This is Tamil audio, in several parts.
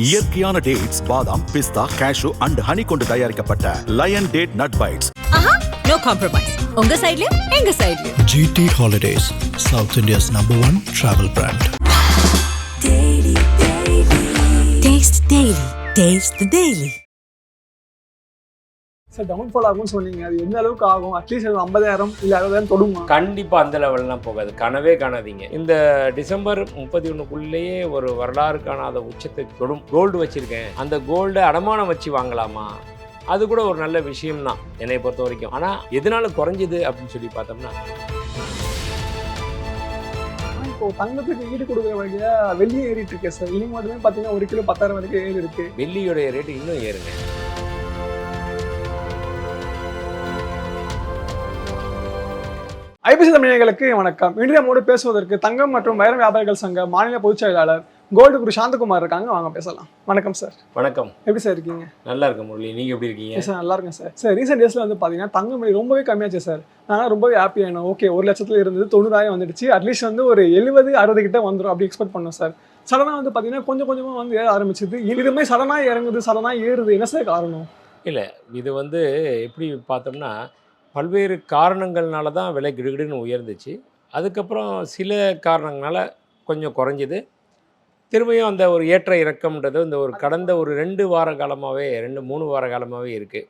இயற்கையான டேட்ஸ், பாதாம், பிஸ்தா, கேஷு அண்ட் ஹனி கொண்டு தயாரிக்கப்பட்ட Lion date nut bites. No compromise. உங்க சைடுலயும் எங்க சைடுலயும். GT Holidays, South India's #1 travel brand. Taste daily. Taste the daily. Sir downfall ஆகும்னு சொன்னீங்க, அது எந்த அளவுக்கு ஆகும்? அட்லீஸ்ட் அது 50,000 இல்லை 60,000 தொடுமா? கண்டிப்பாக அந்த லெவல்லாம் போகாது, கனவே காணாதீங்க. இந்த டிசம்பர் 31க்குள்ளேயே ஒரு வரலாறு காணாத உச்சத்தை தொடும். கோல்டு வச்சுருக்கேன், அந்த கோல்டை அடமானம் வச்சு வாங்கலாமா? அது கூட ஒரு நல்ல விஷயம்தான் என்னை பொறுத்த வரைக்கும். ஆனால் எதனால குறைஞ்சிது அப்படின்னு சொல்லி பார்த்தோம்னா, இப்போ தங்கத்துக்கு ஈடு கொடுக்குற வழியா வெள்ளி ஏறிட்டு இருக்கு சார். இனி மட்டுமே பார்த்தீங்கன்னா 1 கிலோ 10,000 வரைக்கும் ஏறி இருக்கு. வெள்ளியோடைய ரேட்டு இன்னும் ஏறுங்க. ஐபிசி தமிழர்களுக்கு வணக்கம். இன்று நம்மோடு பேசுவதற்கு தங்கம் மற்றும் வைர வியாபாரிகள் சங்க மாநில பொதுச் செயலாளர் கோல்டு குரு சாந்தகுமார் இருக்காங்க. வாங்க பேசலாம். வணக்கம் சார். வணக்கம். எப்படி சார் இருக்கீங்க? நல்லா இருக்கேன் முரளி, நீங்கள் எப்படி இருக்கீங்க? சார் நல்லா இருக்கேன் சார். சார் ரீசெண்ட் டேஸில் வந்து பார்த்தீங்கன்னா தங்கம் விலை ரொம்பவே கம்மியாச்சு சார். நாங்கள் ரொம்பவே ஹாப்பி ஆகினோம். ஓகே, 1 லட்சத்தில் இருந்தது 90,000 வந்துடுச்சு. அட்லீஸ்ட் வந்து ஒரு 70-60 கிட்ட வந்துடும் அப்படி எக்ஸ்பெக்ட் பண்ணோம் சார். சடனாக வந்து பார்த்தீங்கன்னா கொஞ்சம் கொஞ்சமாக வந்து ஏற ஆரம்பிச்சிது. இதுமாதிரி சடனாக இறங்குது, சடனாக ஏறுது, என்ன சார் காரணம்? இல்லை, இது வந்து எப்படி பார்த்தோம்னா பல்வேறு காரணங்கள்னால தான் விலை கிடுகிடுன்னு உயர்ந்துச்சு. அதுக்கப்புறம் சில காரணங்களால் கொஞ்சம் குறைஞ்சிது. திரும்பியும் அந்த ஒரு ஏற்ற இறக்கம்ன்றது இந்த ஒரு கடந்த ஒரு 2 வார காலமாகவே 2-3 வார காலமாகவே இருக்குது.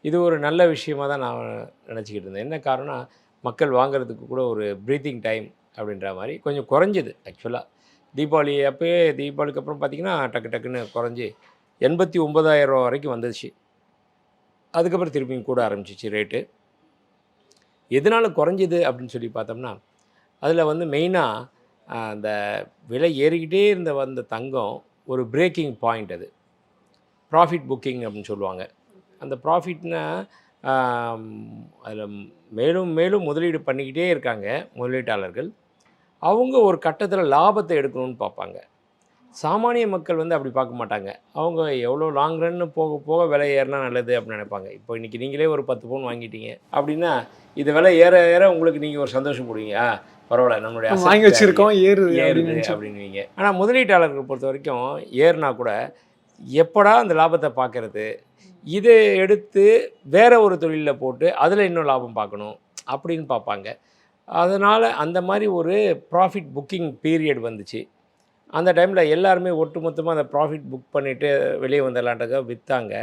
இது ஒரு நல்ல விஷயமாக தான் நான் நினச்சிக்கிட்டு இருந்தேன். என்ன காரணம், மக்கள் வாங்குறதுக்கு கூட ஒரு ப்ரீத்திங் டைம் அப்படின்ற மாதிரி கொஞ்சம் குறைஞ்சிது. ஆக்சுவலாக தீபாவளி அப்போயே, தீபாவளிக்கு அப்புறம் பார்த்திங்கன்னா டக்குன்னு குறைஞ்சி 89,000 ரூபா வரைக்கும் வந்துச்சு. அதுக்கப்புறம் திருப்பியும் கூட ஆரம்பிச்சிச்சு ரேட்டு. எதனால் குறைஞ்சிது அப்படின்னு சொல்லி பார்த்தோம்னா, அதில் வந்து மெயினாக அந்த விலை ஏறிக்கிட்டே வந்த தங்கம் ஒரு பிரேக்கிங் பாயிண்ட், அது ப்ராஃபிட் புக்கிங் அப்படின்னு சொல்லுவாங்க. அந்த ப்ராஃபிட்னா அதில் மேலும் மேலும் முதலீடு பண்ணிக்கிட்டே இருக்காங்க முதலீட்டாளர்கள். அவங்க ஒரு கட்டத்தில் லாபத்தை எடுக்கணும்னு பார்ப்பாங்க. சாமானிய மக்கள் வந்து அப்படி பார்க்க மாட்டாங்க. அவங்க எவ்வளோ லாங் ரன்னு போக போக விலை ஏறினா நல்லது அப்படின்னு நினைப்பாங்க. இப்போ இன்றைக்கி நீங்களே ஒரு 10 பவுன் வாங்கிட்டீங்க அப்படின்னா இது விலை ஏற ஏற உங்களுக்கு நீங்கள் ஒரு சந்தோஷப்படுவீங்க. பரவாயில்ல, நம்மளுடைய வாங்கி வச்சுருக்கோம், ஏறுது அப்படின்னுவீங்க. ஆனால் முதலீட்டாளர்கள் பொறுத்த வரைக்கும் ஏறுனா கூட எப்படா அந்த லாபத்தை பார்க்கறது, இதை எடுத்து வேறு ஒரு தொழிலில் போட்டு அதில் இன்னும் லாபம் பார்க்கணும் அப்படின்னு பார்ப்பாங்க. அதனால் அந்த மாதிரி ஒரு ப்ராஃபிட் புக்கிங் பீரியட் வந்துச்சு. அந்த டைமில் எல்லாருமே ஒட்டுமொத்தமாக அந்த ப்ராஃபிட் புக் பண்ணிவிட்டு வெளியே வந்துடலான்றதுக்காக விற்றாங்க.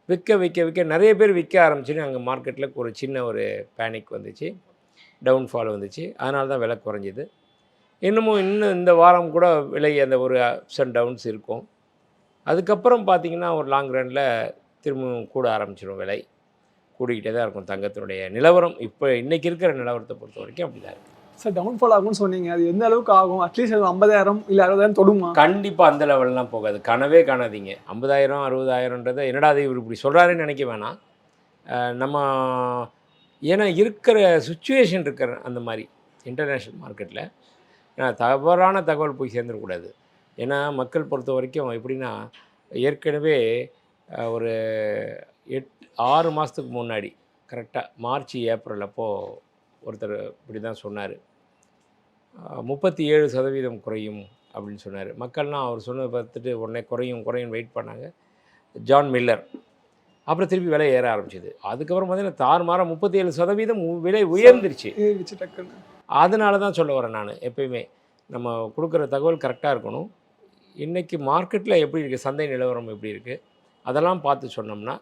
விற்க நிறைய பேர் விற்க ஆரம்பிச்சுன்னு அங்கே மார்க்கெட்டில் ஒரு சின்ன ஒரு பேனிக் வந்துச்சு, டவுன்ஃபால் வந்துச்சு. அதனால தான் விலை குறைஞ்சிது. இன்னும் இந்த வாரம் கூட விலை அந்த ஒரு அப்ஸ் அண்ட் டவுன்ஸ் இருக்கும். அதுக்கப்புறம் பார்த்திங்கன்னா ஒரு லாங் ரனில் திரும்பவும் கூட ஆரம்பிச்சிடும். விலை கூடிக்கிட்டே தான் இருக்கும். தங்கத்தினுடைய நிலவரம் இப்போ இன்றைக்கி இருக்கிற நிலவரத்தை பொறுத்த வரைக்கும் அப்படி தான் இருக்குது. சார் டவுன்ஃபால் ஆகும்னு சொன்னீங்க, அது எந்த அளவுக்கு ஆகும்? அட்லீஸ்ட் அது 50,000 இல்லை 60,000 தொடுமா? கண்டிப்பாக அந்த லெவல்லாம் போகாது, கனவே காணாதீங்க. 50,000 60,000ன்றதை என்னடா அது இவர் இப்படி சொல்கிறாருன்னு நினைக்க வேணாம். நம்ம ஏன்னா இருக்கிற சுச்சுவேஷன் இருக்கிற அந்த மாதிரி இன்டர்நேஷ்னல் மார்க்கெட்டில் தவறான தகவல் போய் சேர்ந்துடக்கூடாது. ஏன்னா மக்கள் பொறுத்த வரைக்கும் எப்படின்னா, ஏற்கனவே ஒரு 6 மாதத்துக்கு முன்னாடி கரெக்டாக மார்ச் ஏப்ரல் அப்போது ஒருத்தர் இப்படி தான் சொன்னார், 37% குறையும் அப்படின்னு சொன்னார். மக்கள்லாம் அவர் சொன்னதை பார்த்துட்டு உடனே குறையும் வெயிட் பண்ணாங்க. John Miller. அப்புறம் திருப்பி விலை ஏற ஆரம்பிச்சிது. அதுக்கப்புறம் பார்த்தீங்கன்னா தாறுமாறாக 37% விலை உயர்ந்துருச்சு. அதனால தான் சொல்ல வரேன் நான், எப்பயுமே நம்ம கொடுக்குற தகவல் கரெக்டாக இருக்கணும். இன்றைக்கி மார்க்கெட்டில் எப்படி இருக்குது, சந்தை நிலவரம் எப்படி இருக்குது, அதெல்லாம் பார்த்து சொன்னோம்னா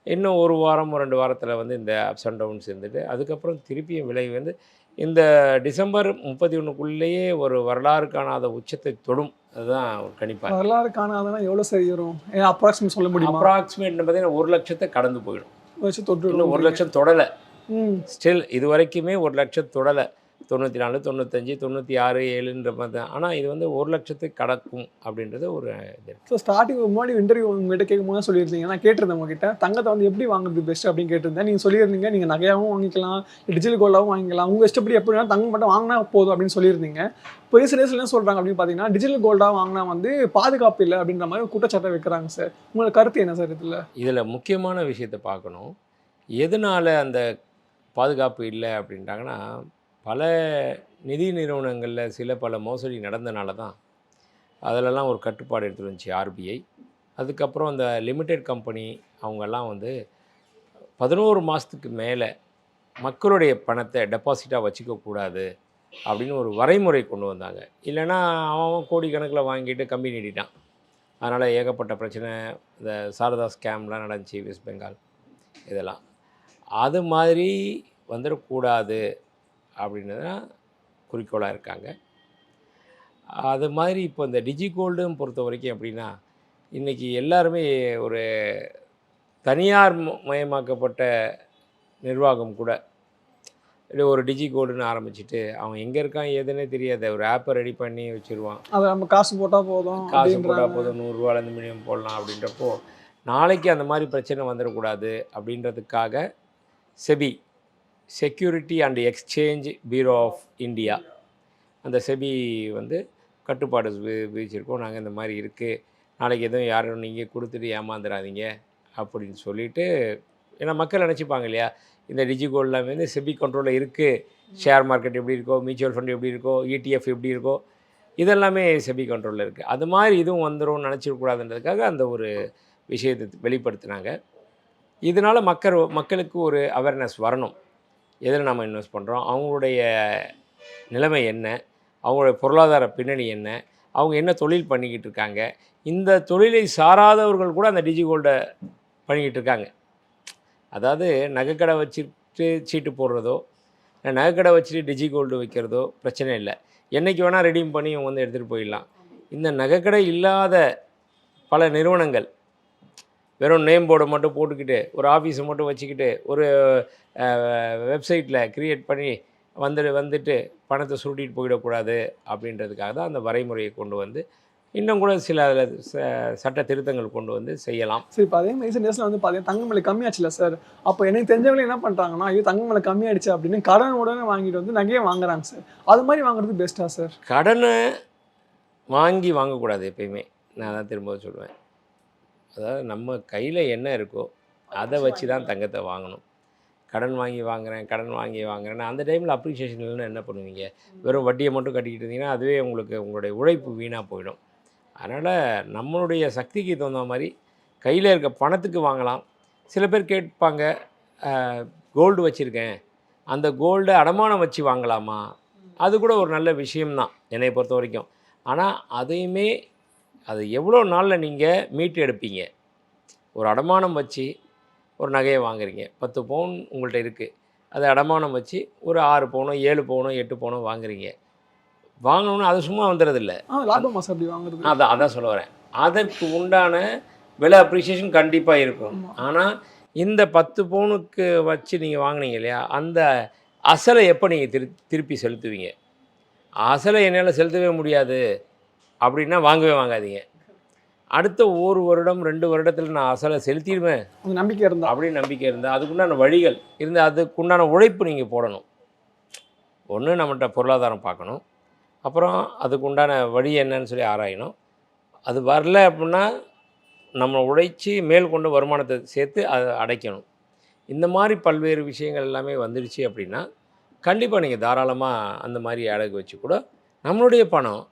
இன்னும் 1 வாரம் 2 வாரத்தில் வந்து இந்த அப்ஸ் அண்ட் டவுன்ஸ் இருந்துட்டு அதுக்கப்புறம் திருப்பியும் விலை வந்து இந்த டிசம்பர் 31க்குள்ளேயே ஒரு வரலாறு காணாத உச்சத்தை தொடும். அதுதான் ஒரு கணிப்பாக. வரலாறு காணாதனா எவ்வளோ சரி வரும்? அப்ராக்சிமேட் சொல்ல முடியும்? அப்ராக்சிமேட் பார்த்தீங்கன்னா 1 லட்சத்தை கடந்து போயிடும். 1 லட்சம் தொடலை. ஸ்டில் இது வரைக்குமே 1 லட்சம் தொடலை. 94 95 96 7ன்ற மாதிரி தான். ஆனால் இது வந்து 1 லட்சத்துக்கு கடக்கும் அப்படின்றது ஒரு இது. ஸோ ஸ்டார்டிங் முன்னாடி இன்டர்வியூ உங்கள்கிட்ட கேட்கும்போது சொல்லியிருந்தீங்க, நான் கேட்டிருந்தேன் உங்ககிட்ட தங்கத்தை வந்து எப்படி வாங்குறது பெஸ்ட் அப்படின்னு கேட்டிருந்தேன். நீங்கள் சொல்லியிருந்தீங்க நீங்கள் நகையாகவும் வாங்கிக்கலாம், டிஜிட்டல் கோல்டாகவும் வாங்கிக்கலாம், உங்கள் இஷ்டப்படி எப்படி வேணால் தங்கம் மட்டும் வாங்கினா போதும் அப்படின்னு சொல்லியிருந்தீங்க. இப்போ ரீசெண்ட் என்ன சொல்கிறாங்க அப்படின்னு பார்த்தீங்கன்னா, டிஜிட்டல் கோல்டாக வாங்கினா வந்து பாதுகாப்பு இல்லை அப்படின்ற மாதிரி குற்றச்சாட்டை வைக்கிறாங்க சார். உங்களோட கருத்து என்ன சார் இதில் முக்கியமான விஷயத்தை பார்க்கணும். எதனால் அந்த பாதுகாப்பு இல்லை அப்படின்ட்டாங்கன்னா, பல நிதி நிறுவனங்களில் பல மோசடி நடந்தனால தான் அதிலெல்லாம் ஒரு கட்டுப்பாடு எடுத்துகிட்டு வந்துச்சு ஆர்பிஐ. அதுக்கப்புறம் இந்த லிமிடெட் கம்பெனி அவங்கெல்லாம் வந்து 11 மாதத்துக்கு மேலே மக்களுடைய பணத்தை டெபாசிட்டாக வச்சுக்கக்கூடாது அப்படின்னு ஒரு வரைமுறை கொண்டு வந்தாங்க. இல்லைன்னா அவன் கோடிக்கணக்கில் வாங்கிட்டு கம்பி நீட்டிட்டான். அதனால் ஏகப்பட்ட பிரச்சனை. இந்த சாரதா ஸ்கேம்லாம் நடந்துச்சு வெஸ்ட் பெங்கால். இதெல்லாம் அது மாதிரி வந்துடக்கூடாது அப்படின்னு தான் குறிக்கோளாக இருக்காங்க. அது மாதிரி இப்போ இந்த டிஜிகோல்டும் பொறுத்த வரைக்கும் எப்படின்னா, இன்றைக்கி எல்லாருமே ஒரு தனியார் மயமாக்கப்பட்ட நிர்வாகம் கூட ஒரு டிஜிகோல்டுன்னு ஆரம்பிச்சுட்டு அவன் எங்கே இருக்கான் ஏதுன்னே தெரியாது, ஒரு ஆப்பை ரெடி பண்ணி வச்சுருவான். அதை நம்ம காசு போட்டால் போதும், காசு போட்டால் போதும், 100 ரூபாலேருந்து மினிமம் போடலாம். அப்படின்றப்போ நாளைக்கு அந்த மாதிரி பிரச்சனை வந்துடக்கூடாது அப்படின்றதுக்காக SEBI, security and exchange bureau of India, அந்த செபி வந்து கட்டுப்பாடு விதிச்சிருக்கோம். நாங்கள் இந்த மாதிரி இருக்குது, நாளைக்கு எதுவும் யாரும் நீங்கள் கொடுத்துட்டு ஏமாந்துடாதீங்க அப்படின்னு சொல்லிட்டு. ஏன்னா மக்கள் நினச்சிப்பாங்க இல்லையா, இந்த டிஜிகோல்டில் வந்து செபி கண்ட்ரோலில் இருக்குது, ஷேர் மார்க்கெட் எப்படி இருக்கோ, மியூச்சுவல் ஃபண்ட் எப்படி இருக்கோ, இடிஎஃப் எப்படி இருக்கோ, இதெல்லாமே செபி கண்ட்ரோலில் இருக்குது. அது மாதிரி இதுவும் வந்துடும் நினச்சிடக்கூடாதுன்றதுக்காக அந்த ஒரு விஷயத்தை வெளிப்படுத்தினாங்க. இதனால் மக்களுக்கு ஒரு அவேர்னஸ் வரணும். எதில் நம்ம இன்வெஸ்ட் பண்ணுறோம், அவங்களுடைய நிலைமை என்ன, அவங்களுடைய பொருளாதார பின்னணி என்ன, அவங்க என்ன தொழில் பண்ணிக்கிட்டு இருக்காங்க. இந்த தொழிலை சாராதவர்கள் கூட அந்த டிஜிகோல்டை பண்ணிக்கிட்டு இருக்காங்க. அதாவது நகைக்கடை வச்சுட்டு சீட்டு போடுறதோ, நகைக்கடை வச்சுட்டு டிஜிகோல்டு வைக்கிறதோ பிரச்சனை இல்லை. என்றைக்கு வேணால் ரெடீம் பண்ணி இவங்க வந்து எடுத்துகிட்டு போயிடலாம். இந்த நகைக்கடை இல்லாத பல நிறுவனங்கள் வெறும் நேம் போர்டை மட்டும் போட்டுக்கிட்டு, ஒரு ஆஃபீஸை மட்டும் வச்சுக்கிட்டு, ஒரு வெப்சைட்டில் க்ரியேட் பண்ணி வந்துட்டு பணத்தை சுருட்டிட்டு போயிடக்கூடாது அப்படின்றதுக்காக தான் அந்த வரைமுறையை கொண்டு வந்து இன்னும் கூட சில அதில் சட்ட திருத்தங்கள் கொண்டு வந்து செய்யலாம். சரி, இப்போ அதே மாதிரி டேஸில் வந்து பார்த்தீங்கன்னா தங்கம் விலை கம்மியாச்சுல சார். அப்போ எனக்கு தெரிஞ்சவங்களே என்ன பண்ணுறாங்கன்னா, ஐயோ தங்கம் விலை கம்மியாயிடுச்சு அப்படின்னு கடன் உடனே வாங்கிட்டு வந்து நகையை வாங்குறாங்க சார். அது மாதிரி வாங்குறது பெஸ்ட்டாக சார்? கடனை வாங்கி வாங்கக்கூடாது எப்பயுமே. நான் தான் திரும்ப சொல்லுவேன். அதாவது நம்ம கையில் என்ன இருக்கோ அதை வச்சு தான் தங்கத்தை வாங்கணும். கடன் வாங்கி வாங்குறேன் அந்த டைமில் அப்ரிஷியேஷன் இல்லைன்னா என்ன பண்ணுவீங்க? வெறும் வட்டியை மட்டும் கட்டிக்கிட்டு இருந்தீங்கன்னா அதுவே உங்களுடைய உழைப்பு வீணாக போயிடும். அதனால் நம்மளுடைய சக்திக்கு தகுந்த மாதிரி கையில் இருக்க பணத்துக்கு வாங்கலாம். சில பேர் கேட்பாங்க, கோல்டு வச்சுருக்கேன், அந்த கோல்டை அடமானம் வச்சு வாங்கலாமா? அது கூட ஒரு நல்ல விஷயம்தான் என்னை பொறுத்த வரைக்கும். ஆனால் அதையுமே அது எவ்வளோ நாளில் நீங்கள் மீட்டு எடுப்பீங்க? ஒரு அடமானம் வச்சு ஒரு நகையை வாங்குறீங்க, 10 பவுன் உங்கள்கிட்ட இருக்குது, அதை அடமானம் வச்சு ஒரு 6 பவுனோ 7 பவுனோ 8 பவுனோ வாங்குறீங்க. வாங்கணும்னு அது சும்மா வந்துடுறதில்ல, லாபமா சார் அப்படி வாங்குறது? அதான் சொல்ல வரேன். அதற்கு உண்டான விலை அப்ரிசியேஷன் கண்டிப்பாக இருக்கும். ஆனால் இந்த 10 பவுனுக்கு வச்சு நீங்கள் வாங்கினீங்க இல்லையா, அந்த அசலை எப்போ நீங்கள் திருப்பி செலுத்துவீங்க? அசலை என்னால் செலுத்தவே முடியாது அப்படின்னா வாங்கவே வாங்காதீங்க. அடுத்த 1 வருடம் 2 வருடத்தில் நான் அசலை செலுத்திடுவேன் நம்பிக்கை இருந்தால், அப்படின்னு நம்பிக்கை இருந்தால் அதுக்குண்டான வழிகள் இருந்து அதுக்குண்டான உழைப்பு நீங்கள் போடணும். ஒன்று நம்மகிட்ட பொருளாதாரம் பார்க்கணும், அப்புறம் அதுக்குண்டான வழி என்னன்னு சொல்லி ஆராயணும். அது வரல அப்படின்னா நம்ம உழைச்சி மேல் கொண்டு வருமானத்தை சேர்த்து அதை அடைக்கணும். இந்த மாதிரி பல்வேறு விஷயங்கள் எல்லாமே வந்துடுச்சு அப்படின்னா கண்டிப்பாக நீங்கள் தாராளமாக அந்த மாதிரி அடகு வச்சு கூட நம்மளுடைய பணம்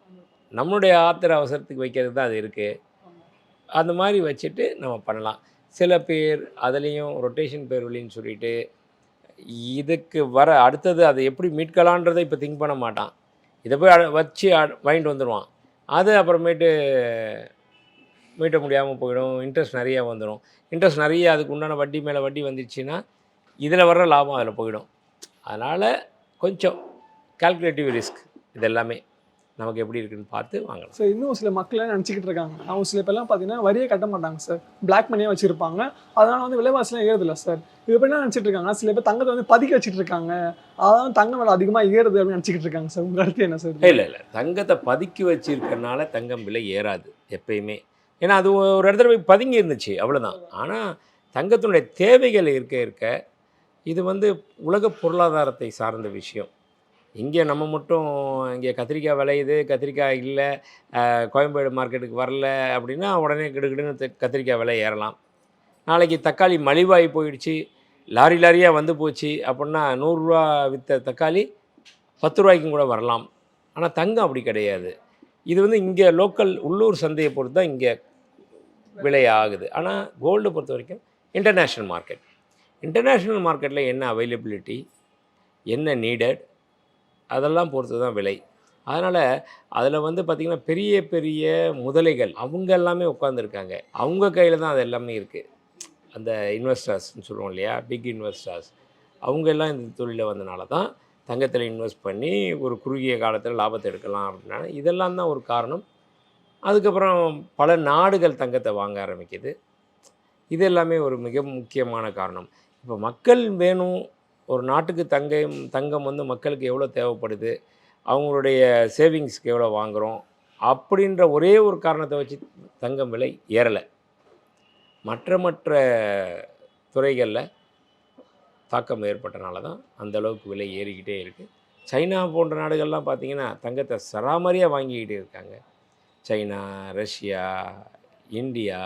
நம்மளுடைய ஆத்திர அவசரத்துக்கு வைக்கிறது தான் அது இருக்குது. அந்த மாதிரி வச்சுட்டு நம்ம பண்ணலாம். சில பேர் அதுலேயும் ரொட்டேஷன் பேர் வழின்னு சொல்லிட்டு இதுக்கு வர அடுத்தது அதை எப்படி மீட்கலான்றதை இப்போ திங்க் பண்ண மாட்டான். இதை போய் வச்சு வாங்கிட்டு வந்துடுவான். அது அப்புறமேட்டு மீட்ட முடியாமல் போயிடும். இன்ட்ரெஸ்ட் நிறையா வந்துடும். இன்ட்ரெஸ்ட் நிறைய அதுக்கு உண்டான வட்டி மேலே வட்டி வந்துடுச்சுன்னா இதில் வர்ற லாபம் அதில் போயிடும். அதனால் கொஞ்சம் கால்குலேட்டிவ் ரிஸ்க் இதெல்லாமே நமக்கு எப்படி இருக்குன்னு பார்த்து வாங்கலாம் சார். இன்னும் சில மக்கள் நினச்சிக்கிட்டு இருக்காங்க, அவங்க சில பேர்லாம் பார்த்தீங்கன்னா வரியே கட்ட மாட்டாங்க சார், பிளாக் மணியாக வச்சுருப்பாங்க. அதனால் வந்து விலைவாசிலாம் ஏறுதில்ல சார். இது எப்படி நினச்சிட்டு இருக்காங்க, சில பேர் தங்கத்தை வந்து பதுக்கி வச்சுட்டு இருக்காங்க, அதான் தங்கம் விலை அதிகமாக ஏறுது அப்படின்னு நினச்சிக்கிட்டு இருக்காங்க சார். உங்கள் கருத்து என்ன சார்? இல்லை தங்கத்தை பதுக்கி வச்சிருக்கனால தங்கம் விலை ஏறாது எப்பயுமே. ஏன்னா அது ஒரு இடத்துல போய் பதுங்கி இருந்துச்சு, அவ்வளோதான். ஆனால் தங்கத்தினுடைய தேவைகள் இருக்க இது வந்து உலக பொருளாதாரத்தை சார்ந்த விஷயம். இங்கே நம்ம மட்டும் இங்கே கத்திரிக்காய் விளையுது, கத்திரிக்காய் இல்லை, கோயம்பேடு மார்க்கெட்டுக்கு வரல அப்படின்னா உடனே கிடுகிடுன்னு கத்திரிக்காய் விலை ஏறலாம். நாளைக்கு தக்காளி மலிவாகி போயிடுச்சு, லாரியாக வந்து போச்சு அப்படின்னா 100 ரூபா விற்ற தக்காளி 10 ரூபாய்க்கும் கூட வரலாம். ஆனால் தங்கம் அப்படி கிடையாது. இது வந்து இங்கே லோக்கல் உள்ளூர் சந்தையை பொறுத்து தான் இங்கே விலை ஆகுது. ஆனால் கோல்டு பொறுத்த வரைக்கும் இன்டர்நேஷ்னல் மார்க்கெட். இன்டர்நேஷ்னல் மார்க்கெட்டில் என்ன அவைலபிலிட்டி, என்ன நீடட், அதெல்லாம் பொறுத்து தான் விலை. அதனால் அதில் வந்து பார்த்திங்கன்னா பெரிய பெரிய முதலைகள் அவங்க எல்லாமே உட்காந்துருக்காங்க. அவங்க கையில் தான் அது எல்லாமே இருக்குது. அந்த இன்வெஸ்டர்ஸ்ன்னு சொல்லுவோம் இல்லையா, பிக் இன்வெஸ்டர்ஸ், அவங்க எல்லாம் இந்த தொழிலில் வந்தனால தான் தங்கத்தில் இன்வெஸ்ட் பண்ணி ஒரு குறுகிய காலத்தில் லாபத்தை எடுக்கலாம் அப்படின்னா இதெல்லாம் தான் ஒரு காரணம். அதுக்கப்புறம் பல நாடுகள் தங்கத்தை வாங்க ஆரம்பிக்குது. இது எல்லாமே ஒரு மிக முக்கியமான காரணம். இப்போ மக்கள் வேணும், ஒரு நாட்டுக்கு தங்கம் வந்து மக்களுக்கு எவ்வளோ தேவைப்படுது, அவங்களுடைய சேவிங்ஸ்க்கு எவ்வளோ வாங்குகிறோம் அப்படின்ற ஒரே ஒரு காரணத்தை வச்சு தங்கம் விலை ஏறலை. மற்ற துறைகளில் தாக்கம் ஏற்பட்டனால தான் அந்தளவுக்கு விலை ஏறிக்கிட்டே இருக்குது. சைனா போன்ற நாடுகள்லாம் பார்த்திங்கன்னா தங்கத்தை சராமரியாக வாங்கிக்கிட்டே இருக்காங்க. சைனா, ரஷ்யா, இந்தியா,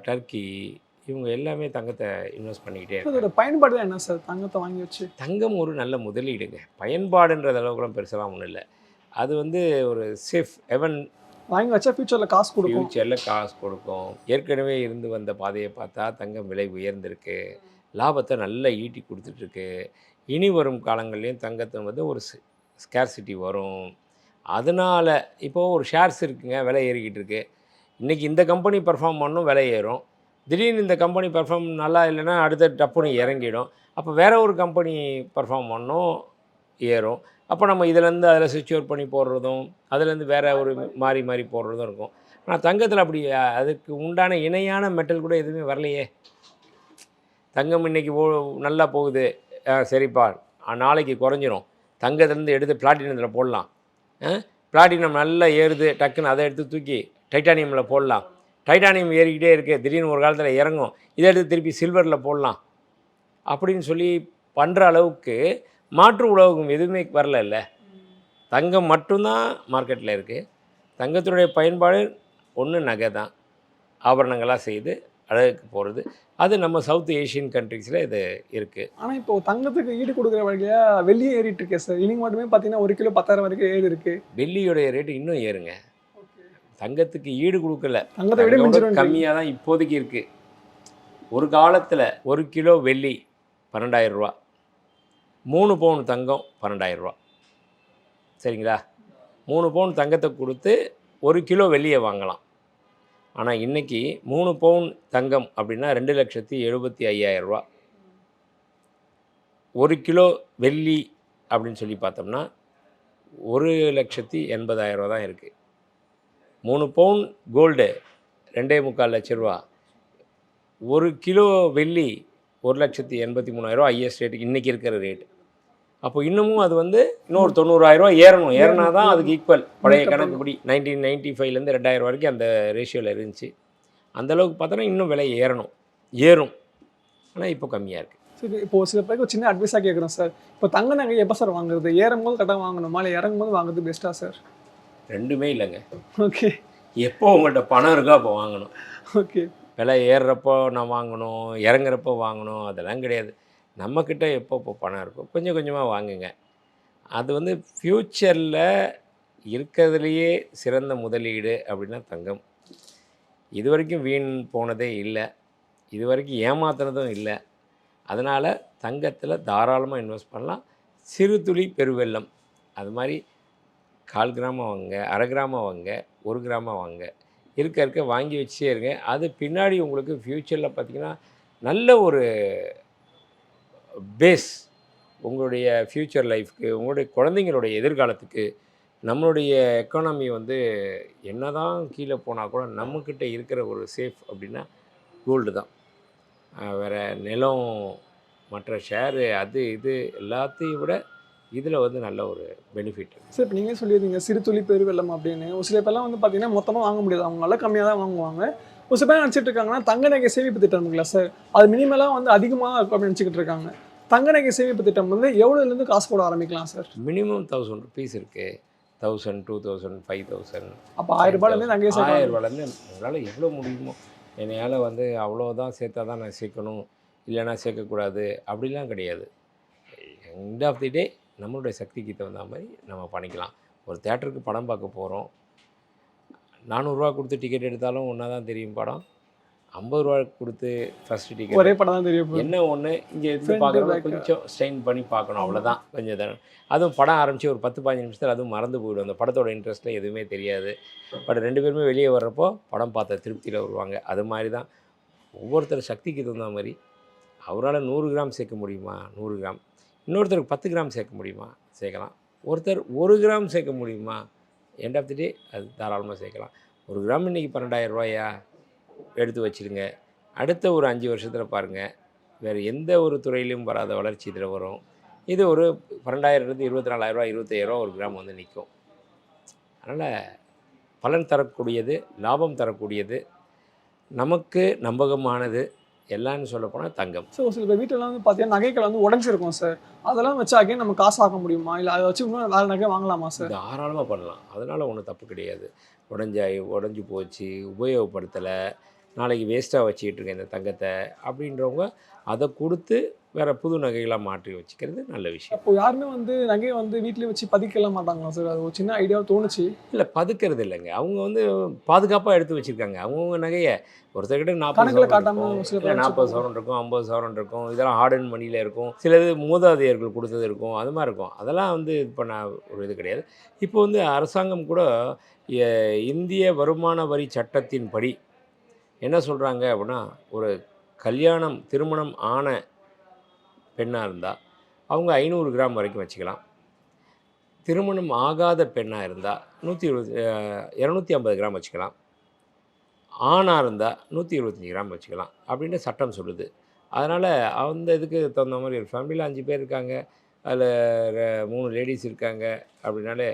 டர்க்கி, இவங்க எல்லாமே தங்கத்தை இன்வெஸ்ட் பண்ணிக்கிட்டே இருக்காங்க. அதோட பயன்பாடு தான் என்ன சார் தங்கத்தை வாங்கி வச்சு? தங்கம் ஒரு நல்ல முதலீடுங்க. பயன்பாடுன்றது அளவுக்குலாம் பெருசெல்லாம் ஒன்றும் இல்லை. அது வந்து ஒரு சேஃப் எவன் வாங்கி வச்சா ஃபியூச்சரில் காசு கொடுக்கும். ஃபியூச்சரில் காசு கொடுக்கும். ஏற்கனவே இருந்து வந்த பாதையை பார்த்தா தங்கம் விலை உயர்ந்திருக்கு, லாபத்தை நல்லா ஈட்டி கொடுத்துட்ருக்கு. இனி வரும் காலங்கள்லேயும் தங்கத்தை வந்து ஒரு ஸ்கேர்சிட்டி வரும். அதனால் இப்போது ஒரு ஷேர்ஸ் இருக்குங்க, விலை ஏறிக்கிட்டு இருக்குது. இன்றைக்கி இந்த கம்பெனி பெர்ஃபார்ம் பண்ணணும், விலை ஏறும். திடீர்னு இந்த கம்பெனி பெர்ஃபார்ம் நல்லா இல்லைன்னா அடுத்த டப்புன்னு இறங்கிடும். அப்போ வேறு ஒரு கம்பெனி பெர்ஃபார்ம் பண்ணணும், ஏறும். அப்போ நம்ம இதிலேருந்து அதில் செக்யூர் பண்ணி போடுறதும், அதுலேருந்து வேறு ஒரு மாறி போடுறதும் இருக்கும். ஆனால் தங்கத்தில் அப்படி அதுக்கு உண்டான இணையான மெட்டல் கூட எதுவுமே வரலையே. தங்கம் இன்றைக்கி நல்லா போகுது, சரிப்பா நாளைக்கு குறைஞ்சிரும், தங்கத்துலேருந்து எடுத்து பிளாட்டினத்தில் போடலாம். பிளாட்டினம் நல்லா ஏறுது, டக்குன்னு அதை எடுத்து தூக்கி டைட்டானியமில் போடலாம். டைட்டானியம் ஏறிக்கிட்டே இருக்குது, திடீர்னு ஒரு காலத்தில் இறங்கும், இதை எடுத்து திருப்பி சில்வரில் போடலாம் அப்படின்னு சொல்லி பண்ணுற அளவுக்கு மாற்று உலோகம் எதுவுமே வரல இல்லை. தங்கம் மட்டும்தான் மார்க்கெட்டில் இருக்குது. தங்கத்தினுடைய பயன்பாடு ஒன்று நகை தான், ஆபரணங்களாக செய்து அழகுக்கு போகிறது. அது நம்ம சவுத் ஏஷியன் கண்ட்ரீஸில் இது இருக்குது. ஆனால் இப்போது தங்கத்துக்கு ஈடு கொடுக்குற வழியாக வெள்ளியே ஏறிட்டு இருக்கேன் சார். இன்னைக்கு மட்டுமே பார்த்தீங்கன்னா 1 கிலோ 10,000 வரைக்கும் ஏறி இருக்குது. வெள்ளியோடைய ரேட்டு இன்னும் ஏறுங்க. தங்கத்துக்கு ஈடு கொடுக்கல, தங்கத்தை விட கம்மியாக தான் இப்போதைக்கு இருக்குது. ஒரு காலத்தில் 1 கிலோ வெள்ளி 12,000 ரூபா, 3 பவுன் தங்கம் 12,000 ரூபா. சரிங்களா? 3 பவுன் தங்கத்தை கொடுத்து 1 கிலோ வெள்ளியை வாங்கலாம். ஆனால் இன்றைக்கி 3 பவுன் தங்கம் அப்படின்னா 2,75,000 ரூபா. 1 கிலோ வெள்ளி அப்படின்னு சொல்லி பார்த்தோம்னா 1,80,000 ரூபா தான் இருக்குது. 3 பவுன் கோல்டு 2,25 லட்ச ரூபா. 1 கிலோ வெள்ளி 1,83,000 ரூபா ஹையஸ்ட் ரேட்டு இன்றைக்கி இருக்கிற ரேட்டு. அப்போ இன்னமும் அது வந்து இன்னொரு 90,000 ரூபா ஏறணும். ஏறினா தான் அதுக்கு ஈக்குவல். பழைய கணக்குப்படி 1995லேருந்து 2000 வரைக்கும் அந்த ரேஷியோவில் இருந்துச்சு. அந்தளவுக்கு பார்த்தோன்னா இன்னும் விலை ஏறும். ஆனால் இப்போ கம்மியாக இருக்குது. சரி, இப்போது சில பேருக்கு ஒரு சின்ன அட்வைஸாக கேட்குறோம் சார். இப்போ தங்க நகை எப்போ சார் வாங்குறது? ஏறும்போது கரெக்டாக வாங்கணுமா, இல்லை இறங்கும்போது வாங்குறது பெஸ்ட்டாக சார்? ரெண்டுமே இல்லைங்க. ஓகே. எப்போ உங்கள்கிட்ட பணம் இருக்கோ அப்போ வாங்கணும். ஓகே. விலை ஏறுறப்போ நான் வாங்கணும், இறங்குறப்போ வாங்கணும், அதெல்லாம் கிடையாது. நம்மக்கிட்ட எப்போ பணம் இருக்கோ கொஞ்சம் கொஞ்சமாக வாங்குங்க. அது வந்து ஃப்யூச்சரில் இருக்கிறதுலையே சிறந்த முதலீடு அப்படின்னா தங்கம். இது வரைக்கும் வீண் போனதே இல்லை, இது வரைக்கும் ஏமாத்துனதும் இல்லை. அதனால் தங்கத்தில் தாராளமாக இன்வெஸ்ட் பண்ணலாம். சிறு துளி பெருவெள்ளம், அது மாதிரி 1/4 கிராம் வாங்க, 1/2 கிராம் வாங்க, 1 கிராம் வாங்க, இருக்க வாங்கி வச்சே இருங்க. அது பின்னாடி உங்களுக்கு ஃப்யூச்சரில் பார்த்திங்கன்னா நல்ல ஒரு பேஸ் உங்களுடைய ஃப்யூச்சர் லைஃப்க்கு, உங்களுடைய குழந்தைங்களுடைய எதிர்காலத்துக்கு. நம்மளுடைய எக்கானமி வந்து என்ன தான் கீழே போனால் கூட நம்மக்கிட்ட இருக்கிற ஒரு சேஃப் அப்படின்னா கோல்டு தான். வேறு நிலம், மற்ற ஷேரு, அது இது எல்லாத்தையும் விட இதில் வந்து நல்ல ஒரு பெனிஃபிட். சார், இப்போ நீங்களே சொல்லியிருந்தீங்க சிறு துளி பெருவெள்ளம் அப்படின்னு. ஒரு சில பேர்லாம் வந்து பார்த்தீங்கன்னா மொத்தமாக வாங்க முடியாது, அவங்க நல்லா கம்மியாக தான் வாங்குவாங்க. ஒரு சில பேர் நினச்சிட்டு இருக்காங்கன்னா தங்க நகை சேமிப்பு திட்டம் இருக்குல்ல சார், அது மினிமலாக வந்து அதிகமாக இருக்கும் அப்படின்னு நினச்சிக்கிட்டு இருக்காங்க. தங்க நகை சேமிப்பு திட்டம் வந்து எவ்வளோலேருந்து காசு போட ஆரம்பிக்கலாம் சார்? மினிமம் 1000 ருபீஸ் இருக்குது. 1000, 2000, 5000. அப்போ 1000 ரூபாயிலேருந்து நகை 1000 ரூபாயிலேருந்து உங்களால் எவ்வளோ முடியுமோ. என்னையால் வந்து அவ்வளோதான் சேர்த்தா தான் நான் சேர்க்கணும், இல்லைன்னா சேர்க்கக்கூடாது அப்படிலாம் கிடையாது. எண்ட் ஆஃப் தி டே நம்மளுடைய சக்திக்கு தகுந்த மாதிரி நம்ம பண்ணிக்கலாம். ஒரு தேட்டருக்கு படம் பார்க்க போகிறோம், 400 ரூபா கொடுத்து டிக்கெட் எடுத்தாலும் ஒன்றா தான் தெரியும் படம். 50 ரூபா கொடுத்து ஃபஸ்ட்டு டிக்கெட் ஒரே படம் தான் தெரியும். என்ன ஒன்று இங்கே இருந்து Front பார்க்குறது back. கொஞ்சம் ஸ்ட்ரெயின் பண்ணி பார்க்கணும், அவ்வளோதான். கொஞ்சம் தானே. அதுவும் படம் ஆரம்பித்து ஒரு 10-15 நிமிஷத்தில் அதுவும் மறந்து போயிடும். அந்த படத்தோட இன்ட்ரெஸ்ட்டில் எதுவுமே தெரியாது. பட் 2 பேருமே வெளியே வர்றப்போ படம் பார்த்த திருப்தியில் வருவாங்க. அது மாதிரி தான் ஒவ்வொருத்தர் சக்திக்கு தகுந்த மாதிரி. அவரால் 100 கிராம் சேர்க்க முடியுமா? 100 கிராம். இன்னொருத்தருக்கு 10 கிராம் சேர்க்க முடியுமா? சேர்க்கலாம். ஒருத்தர் 1 கிராம் சேர்க்க முடியுமா? எண்ட் ஆஃப் தி டே அது தாராளமாக சேர்க்கலாம். 1 கிராம் இன்றைக்கி 12,000 ரூபாயா? எடுத்து வச்சுருங்க. அடுத்த ஒரு 5 வருஷத்தில் பாருங்கள், வேறு எந்த ஒரு துறையிலையும் வராத வளர்ச்சி இதில் வரும். இது ஒரு 12,000 24,000 ரூபா 25,000 ரூபா ஒரு கிராம் வந்து நிற்கும். அதனால் பலன் தரக்கூடியது, லாபம் தரக்கூடியது, நமக்கு நம்பகமானது எல்லாம்னு சொல்லப்போனால் தங்கம். ஸோ சில பேர் வீட்டிலலாம் வந்து பார்த்தீங்கன்னா நகைகள் வந்து உடஞ்சிருக்கும் சார். அதெல்லாம் வச்சு அகைன் நம்ம காசு ஆக்க முடியுமா? இல்லை அதை வச்சு இன்னும் வேறு நகை வாங்கலாமா சார்? தாராளமாக பண்ணலாம். அதனால் ஒன்றும் தப்பு கிடையாது. உடஞ்சி போச்சு, உபயோகப்படுத்தலை, நாளைக்கு வேஸ்ட்டாக வச்சுக்கிட்டு இருக்கேன் இந்த தங்கத்தை அப்படின்றவங்க அதை கொடுத்து வேறு புது நகைகளாக மாற்றி வச்சுக்கிறது நல்ல விஷயம். அப்போ யாருமே வந்து நகையை வந்து வீட்லேயே வச்சு பதிக்கலாம் மாட்டாங்களா சார்? அது ஒரு சின்ன ஐடியாவை தோணுச்சு. இல்லை, பதுக்கிறது இல்லைங்க. அவங்க வந்து பாதுகாப்பாக எடுத்து வச்சுருக்காங்க அவங்கவுங்க நகையை. ஒருத்தர்கிட்ட 40 கணக்குல சவரன் காட்டாம இருக்கும், சில இல்லை பேர் 40 சவரன் இருக்கும், 50 சவரன் இருக்கும். இதெல்லாம் ஹார்ட் அண்ட் மணியில் இருக்கும். சிலது மூதாதையர்கள் கொடுத்தது இருக்கும், அது மாதிரி இருக்கும். அதெல்லாம் வந்து இது பண்ண ஒரு இது கிடையாது. இப்போ வந்து அரசாங்கம் கூட இந்திய வருமான வரி சட்டத்தின்படி என்ன சொல்கிறாங்க அப்படின்னா, ஒரு திருமணம் ஆன பெண்ணாக இருந்தால் அவங்க 500 கிராம் வரைக்கும் வச்சுக்கலாம். திருமணம் ஆகாத பெண்ணாக இருந்தால் 250 கிராம் வச்சுக்கலாம். ஆணாக இருந்தால் 125 கிராம் வச்சுக்கலாம் அப்படின்னு சட்டம் சொல்லுது. அதனால் அந்த இதுக்கு தகுந்த மாதிரி ஒரு ஃபேமிலியில் 5 பேர் இருக்காங்க, அதில் 3 லேடிஸ் இருக்காங்க அப்படின்னாலே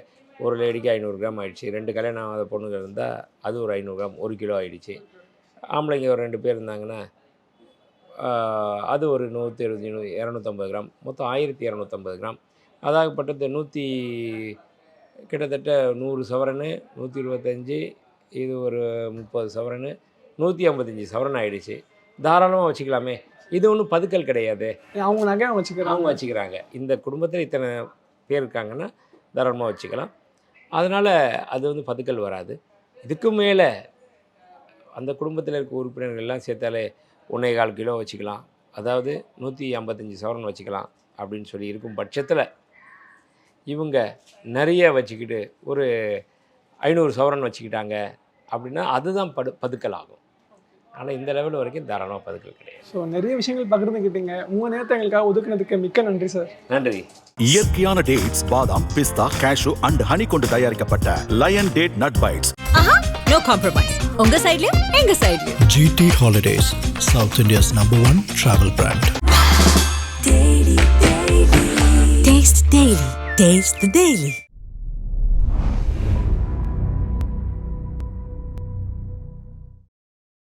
ஒரு லேடிக்கு 500 கிராம் ஆகிடுச்சு. 2 கல்யாணம் ஆகாத பொண்ணுங்க இருந்தால் அது ஒரு 500 கிராம் 1 கிலோ ஆகிடுச்சு. ஆம்பளைங்க ஒரு 2 பேர் இருந்தாங்கன்னா அது ஒரு 250 கிராம், மொத்தம் 1250 கிராம். அதாகப்பட்டது கிட்டத்தட்ட 100 சவரனு, 125, இது ஒரு 30 சவரனு, 155 சவரன் ஆகிடுச்சு. தாராளமாக வச்சுக்கலாமே. இது ஒன்றும் பதுக்கல் கிடையாது. அவங்க நகை அவங்க வச்சுக்கிறாங்க. இந்த குடும்பத்தில் இத்தனை பேர் இருக்காங்கன்னா தாராளமாக வச்சுக்கலாம். அதனால் அது வந்து பதுக்கல் வராது. இதுக்கு மேலே அந்த குடும்பத்தில் இருக்க உறுப்பினர்கள் எல்லாம் சேர்த்தாலே 1.25 கிலோ வச்சுக்கலாம். அதாவது 155 சவரன் வச்சுக்கலாம் அப்படின்னு சொல்லி இருக்கும் பட்சத்தில் இவங்க நிறைய வச்சுக்கிட்டு ஒரு 500 சவரன் வச்சுக்கிட்டாங்க அப்படின்னா அதுதான் பதுக்கல் ஆகும். ஆனால் இந்த லெவல் வரைக்கும் தாராளமாக பதுக்கல் கிடையாது. ஸோ நிறைய விஷயங்கள் பகிர்ந்துக்கிட்டீங்க. உங்கள் நேரத்தை எங்களுக்காக ஒதுக்குனதுக்கு மிக்க நன்றி சார். நன்றி. இயற்கையான டேட்ஸ், பாதாம், பிஸ்தா, கேஷு அண்ட் ஹனி கொண்டு தயாரிக்கப்பட்ட Lion date nut bites. No compromise. உங்க சைடுலயும் எங்க சைடுலயும். GT Holidays, South India's #1 travel brand. Taste the Daily. Taste the Daily.